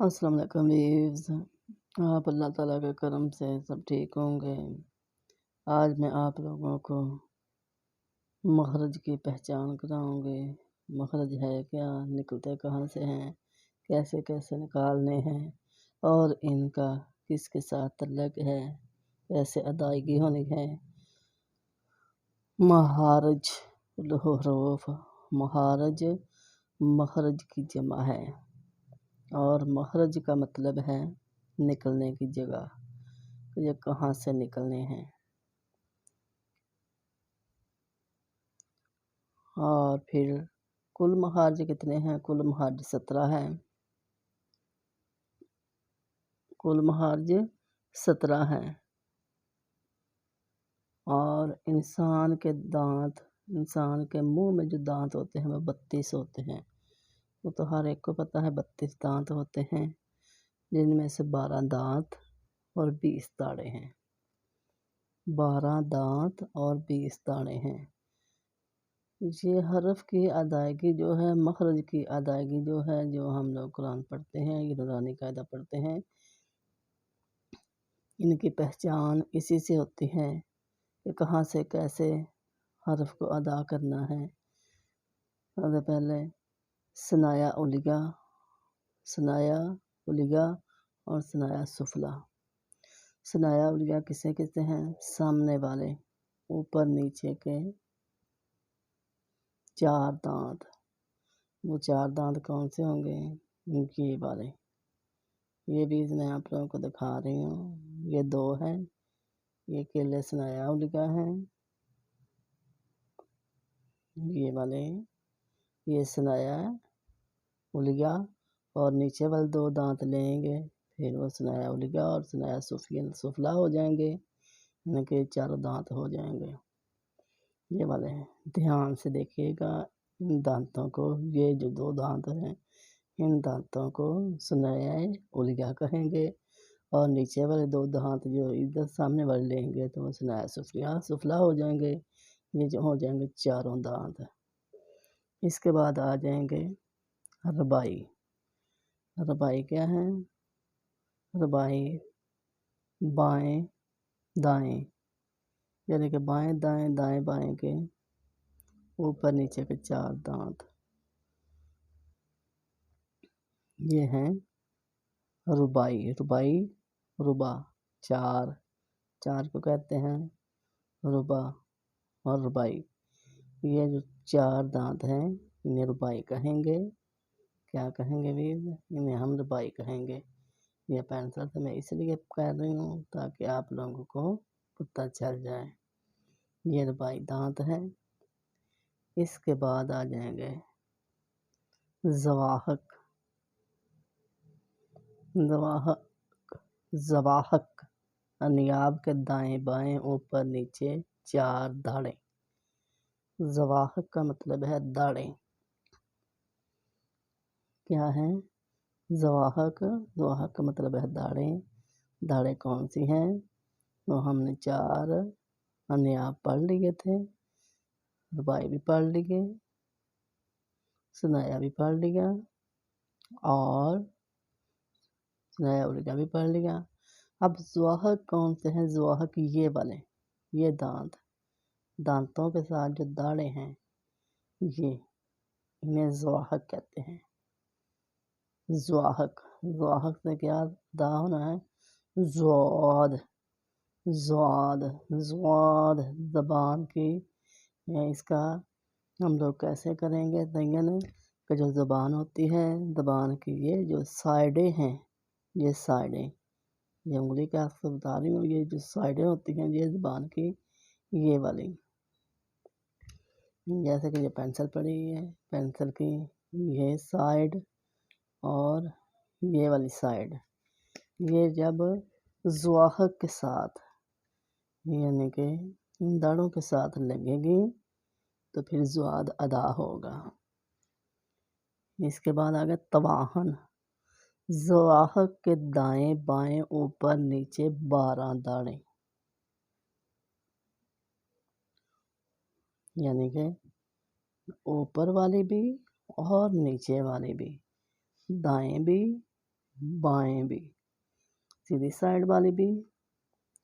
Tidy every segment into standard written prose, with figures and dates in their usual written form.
السلام علیکم ویوز، آپ اللہ تعالیٰ کے کرم سے سب ٹھیک ہوں گے۔ آج میں آپ لوگوں کو مخرج کی پہچان کراؤں گی۔ مخرج ہے کیا، نکلتے کہاں سے ہیں، کیسے کیسے نکالنے ہیں اور ان کا کس کے ساتھ تعلق ہے، کیسے ادائیگی ہونی ہے۔ مخارج الحروف، مخارج مخرج کی جمع ہے اور مخرج کا مطلب ہے نکلنے کی جگہ، یہ کہاں سے نکلنے ہیں۔ اور پھر کل مخارج کتنے ہیں؟ کل مخارج 17 ہیں۔ کل مخارج 17 ہیں اور انسان کے منہ میں جو دانت ہوتے ہیں وہ 32 ہوتے ہیں۔ وہ تو ہر ایک کو پتہ ہے 32 دانت ہوتے ہیں، جن میں سے 12 دانت اور 20 داڑیں ہیں۔ 12 دانت اور 20 داڑیں ہیں۔ یہ حرف کی ادائیگی جو ہے، مخرج کی ادائیگی جو ہے، جو ہم لوگ قرآن پڑھتے ہیں، یہ نورانی قاعدہ پڑھتے ہیں، ان کی پہچان اسی سے ہوتی ہے کہ کہاں سے کیسے حرف کو ادا کرنا ہے۔ سب سے پہلے ثنایا علیہ، ثنایا علیہ اور ثنایا سفلی۔ ثنایا علیہ کسے کہتے ہیں؟ سامنے والے اوپر نیچے کے 4 دانت۔ وہ 4 دانت کون سے ہوں گے؟ یہ والے، یہ بھی میں آپ لوگوں کو دکھا رہی ہوں۔ یہ 2 ہیں، یہ کیلے ثنایا علیہ ہیں، یہ والے یہ ثنایا علیہ، اور نیچے والے 2 دانت لیں گے، پھر وہ ثنایا علیہ اور ثنایا سفلی ہو جائیں گے، ان کے 4 دانت ہو جائیں گے۔ یہ والے ہیں، دھیان سے دیکھیے گا ان دانتوں کو۔ یہ جو 2 دانت ہیں، ان دانتوں کو ثنایا علیہ کہیں گے، اور نیچے والے 2 دانت جو ادھر سامنے والے لیں گے تو وہ ثنایا سفلی ہو جائیں گے۔ یہ جو ہو جائیں گے 4 دانت۔ اس کے بعد آ جائیں گے ربائی۔ ربائی کیا ہے؟ ربائی بائیں دائیں، یعنی کہ بائیں دائیں دائیں بائیں کے اوپر نیچے کے 4 دانت، یہ ہیں ربائی۔ ربائی ربا، 4 کو کہتے ہیں ربا اور ربائی۔ یہ جو 4 دانت ہیں انہیں ربائی کہیں گے۔ کیا کہیں گے بھی؟ انہیں ہم ربائی کہیں گے۔ یہ پینسل سے میں اس لیے کہہ رہی ہوں تاکہ آپ لوگوں کو پتہ چل جائے۔ یہ ربائی دانت ہے۔ اس کے بعد آ جائیں گے زواحق۔ زواحق انیاب کے دائیں بائیں اوپر نیچے 4 داڑیں۔ زواحق کا مطلب ہے داڑیں۔ کیا ہے زواحق؟ زواحق کا مطلب ہے داڑیں۔ داڑیں کون سی ہیں؟ وہ ہم نے 4 انیاب پڑھ لیے تھے، ربائی بھی پڑھ لیے، ثنایا بھی پڑھ لیا اور ثنایا علیہ بھی پڑھ لیا۔ اب زواحق کون سے ہیں؟ زواحق یہ والے، یہ دانتوں کے ساتھ جو داڑیں ہیں، یہ انہیں زواحق کہتے ہیں۔ زواحق سے کیا ادا ہونا ہے؟ زواد زبان کی، اس کا ہم لوگ کیسے کریں گے تعین کہ جو زبان ہوتی ہے، زبان کی یہ جو سائڈیں ہیں، یہ سائڈیں، یہ انگلی کے ہاتھ سے بتا رہی ہوں، یہ جو سائڈیں ہوتی ہیں یہ زبان کی، یہ والی، جیسے کہ یہ پینسل پڑی ہے، پینسل کی یہ سائڈ اور یہ والی سائڈ، یہ جب زواحق کے ساتھ یعنی کہ ان داڑوں کے ساتھ لگے گی تو پھر زواد ادا ہوگا۔ اس کے بعد آگے تواہن۔ زواحق کے دائیں بائیں اوپر نیچے 12 داڑیں، یعنی کہ اوپر والی بھی اور نیچے والی بھی، دائیں بھی بائیں بھی، سیدھی سائڈ والی بھی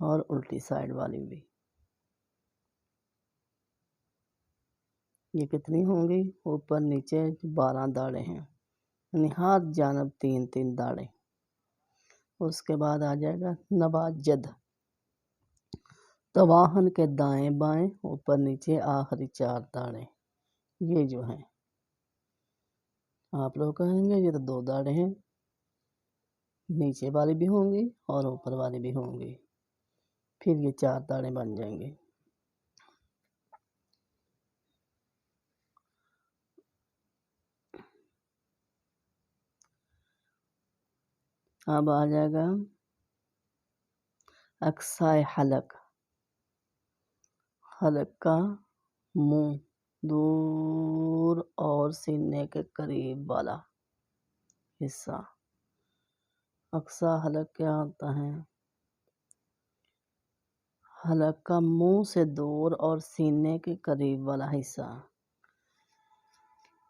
اور الٹی سائڈ والی بھی۔ یہ کتنی ہوں گی؟ اوپر نیچے 12 داڑیں ہیں، یعنی ہر جانب 3 داڑیں۔ اس کے بعد آ جائے گا نواجد، تواہن کے دائیں بائیں اوپر نیچے آخری 4 داڑیں۔ یہ جو ہیں آپ لوگ کہیں گے یہ تو 2 داڑیں ہیں، نیچے والی بھی ہوں گی اور اوپر والی بھی ہوں گی، پھر یہ 4 داڑیں بن جائیں گی۔ اب آ جائے گا اقصائے حلق، حلق کا منہ دور اور سینے کے قریب والا حصہ۔ اقصا حلق کیا ہوتا ہے؟ حلق کا منہ سے دور اور سینے کے قریب والا حصہ۔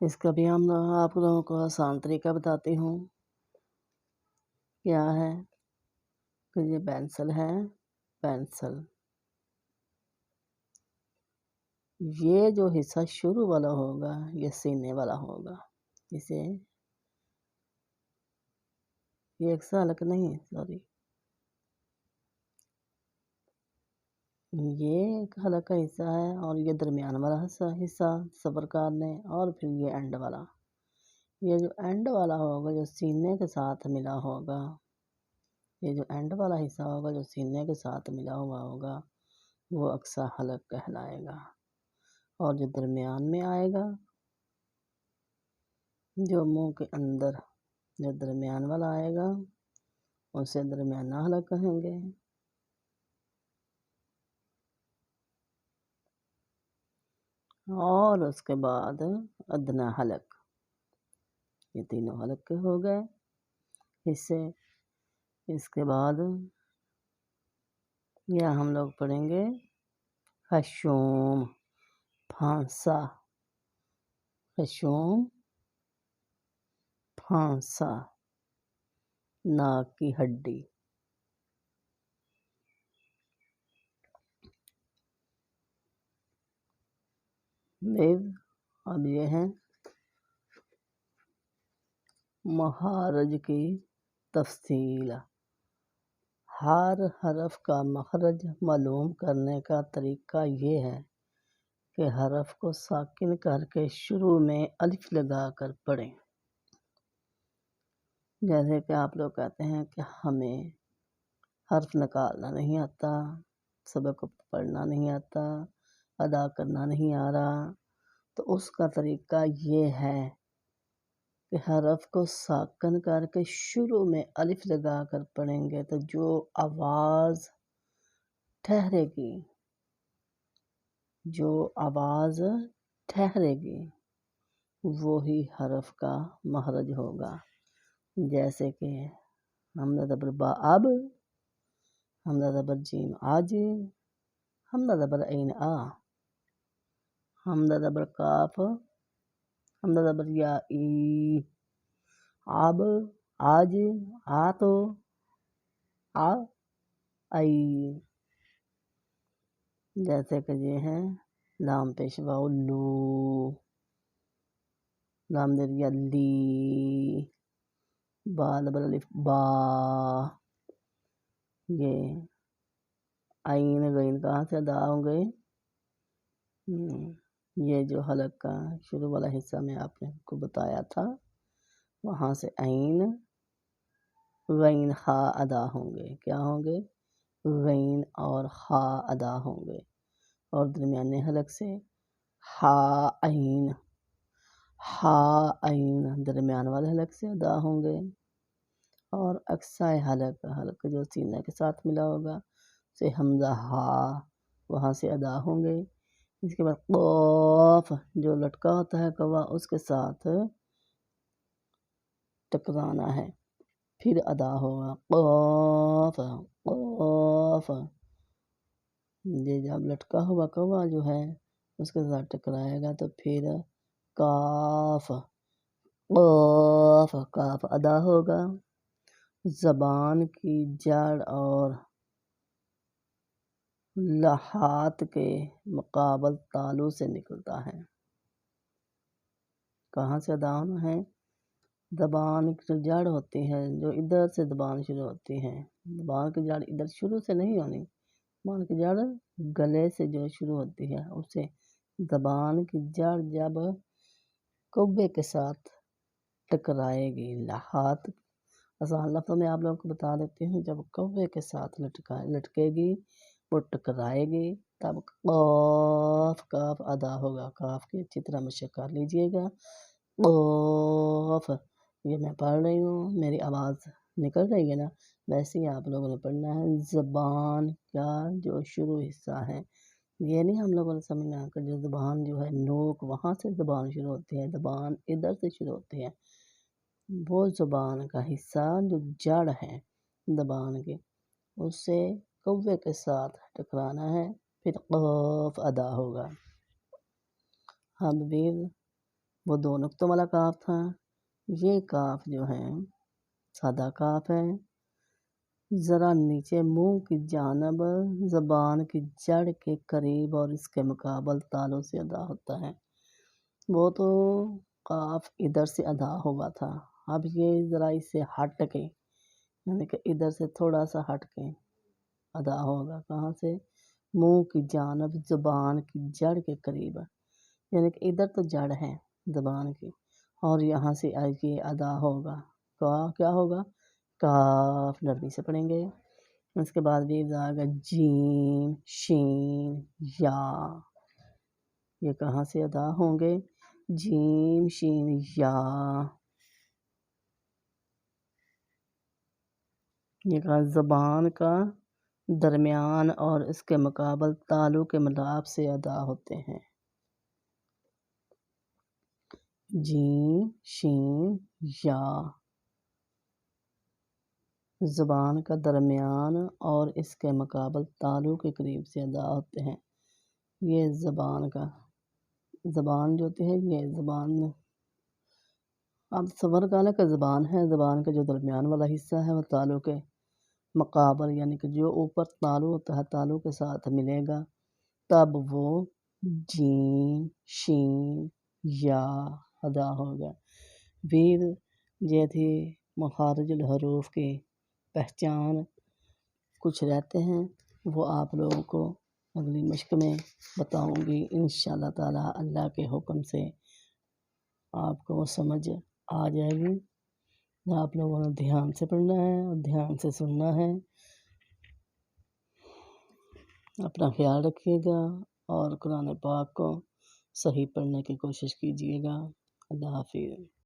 اس کا بھی ہم آپ لوگوں کو آسان طریقہ بتاتی ہوں۔ کیا ہے کہ یہ پینسل ہے، پینسل، یہ جو حصہ شروع والا ہوگا یہ سینے والا ہوگا، اسے یہ اقصا حلق نہیں ہے، سوری، یہ ایک حلق کا حصہ ہے اور یہ درمیان والا حصہ صبرکار نے، اور پھر یہ اینڈ والا، یہ جو اینڈ والا ہوگا جو سینے کے ساتھ ملا ہوگا، یہ جو اینڈ والا حصہ ہوگا جو سینے کے ساتھ ملا ہوا ہوگا وہ اقصا حلق کہلائے گا، اور جو درمیان میں آئے گا جو منہ کے اندر جو درمیان والا آئے گا اسے درمیانہ حلق کہیں گے۔ اور اس کے بعد ادنیٰ حلق، یہ تینوں حلق کے ہو گئے حصے۔ اس کے بعد یا ہم لوگ پڑھیں گے خشوم، پھانسا، خشوم، پھانسا، ناک کی ہڈی۔ اب یہ ہے مخارج کی تفصیل۔ ہر حرف کا مخرج معلوم کرنے کا طریقہ یہ ہے کہ حرف کو ساکن کر کے شروع میں الف لگا کر پڑھیں۔ جیسے کہ آپ لوگ کہتے ہیں کہ ہمیں حرف نکالنا نہیں آتا، سبق کو پڑھنا نہیں آتا، ادا کرنا نہیں آ رہا، تو اس کا طریقہ یہ ہے کہ حرف کو ساکن کر کے شروع میں الف لگا کر پڑھیں گے تو جو آواز ٹھہرے گی، جو آواز ٹھہرے گی وہی حرف کا مخرج ہوگا۔ جیسے کہ حمزہ زبر با اب، حمزہ زبر جیم آج، حمزہ زبر عین آ، حمزہ زبر کاف، حمزہ زبر یا ای، اب، آج، آ تو، آ، ای۔ جیسے کہ یہ ہے لام پیش واؤ لو، لام زیر لی، با زبر الف با، یہ عین غین کہاں سے ادا ہوں گے؟ یہ جو حلق کا شروع والا حصہ میں آپ کو بتایا تھا وہاں سے عین غین خا ادا ہوں گے۔ کیا ہوں گے؟ غین اور خا ادا ہوں گے، اور درمیانے حلق سے ہا عین، ہا عین درمیان والے حلق سے ادا ہوں گے، اور اقصائے حلق، حلق جو سینہ کے ساتھ ملا ہوگا سے حمزہ ہا وہاں سے ادا ہوں گے۔ اس کے بعد قاف جو لٹکا ہوتا ہے کوا اس کے ساتھ ٹکرانا ہے، پھر ادا ہوگا قاف، قاف۔ یہ جب لٹکا ہوا کوا جو ہے اس کے ساتھ ٹکرائے گا تو پھر کاف، قاف، کاف ادا ہوگا۔ زبان کی جڑ اور لحاظ کے مقابل تالو سے نکلتا ہے۔ کہاں سے ادا ہونا ہے؟ زبان کی جو جڑ ہوتی ہے، جو ادھر سے زبان شروع ہوتی ہے، زبان کی جڑ ادھر شروع سے نہیں ہونی، زبان کی جڑ گلے سے جو شروع ہوتی ہے اسے زبان کی جڑ جب کوے کے ساتھ ٹکرائے گی، لحاظ آسان لفظوں میں آپ لوگوں کو بتا دیتی ہوں، جب کوے کے ساتھ لٹکے گی، وہ ٹکرائے گی، تب کاف ادا ہوگا۔ کاف کی اچھی طرح مشق کر لیجئے گا۔ قاف، یہ میں پڑھ رہی ہوں، میری آواز نکل رہی ہے نا، ویسے ہی آپ لوگوں نے پڑھنا ہے۔ زبان کا جو شروع حصہ ہے، یہ نہیں ہم لوگوں نے سمجھنا کہ جو زبان جو ہے نوک وہاں سے زبان شروع ہوتی ہے، زبان ادھر سے شروع ہوتی ہے، وہ زبان کا حصہ جو جڑ ہے زبان کی، اس سے کوے کے ساتھ ٹکرانا ہے، پھر قاف ادا ہوگا۔ اب بھی وہ دو نقطوں والا کاف تھا، یہ کاف جو ہے سادہ کاف ہے، ذرا نیچے منہ کی جانب زبان کی جڑ کے قریب اور اس کے مقابل تالوں سے ادا ہوتا ہے۔ وہ تو کاف ادھر سے ادا ہوا تھا، اب یہ ذرا اس سے ہٹ کے، یعنی کہ ادھر سے تھوڑا سا ہٹ کے ادا ہوگا۔ کہاں سے؟ منہ کی جانب زبان کی جڑ کے قریب، یعنی کہ ادھر تو جڑ ہے زبان کی، اور یہاں سے یہ ادا ہوگا۔ کیا ہوگا؟ کاف، نرمی سے پڑھیں گے۔ اس کے بعد بھی آئے گا جیم، شین، یا۔ یہ کہاں سے ادا ہوں گے؟ جیم، شین، یا۔ یہ کہا زبان کا درمیان اور اس کے مقابل تالو کے ملاپ سے ادا ہوتے ہیں۔ جیم، شین، یا۔ زبان کا درمیان اور اس کے مقابل تالو کے قریب سے ادا ہوتے ہیں۔ یہ زبان جو ہوتی ہے، یہ زبان اب صبر کا کہ زبان ہے، زبان کا جو درمیان والا حصہ ہے وہ تالو کے مقابل، یعنی کہ جو اوپر تالو ہوتا ہے تالو کے ساتھ ملے گا، تب وہ جیم، شین، یا ادا ہوگا۔ پھر یہ تھی مخارج الحروف کی پہچان، کچھ رہتے ہیں وہ آپ لوگوں کو اگلی مشق میں بتاؤں گی انشاءاللہ تعالیٰ۔ اللہ کے حکم سے آپ کو وہ سمجھ آ جائے گی۔ آپ لوگوں نے دھیان سے پڑھنا ہے اور دھیان سے سننا ہے۔ اپنا خیال رکھیے گا اور قرآن پاک کو صحیح پڑھنے کی کوشش کیجیے گا۔ اللہ حافظ۔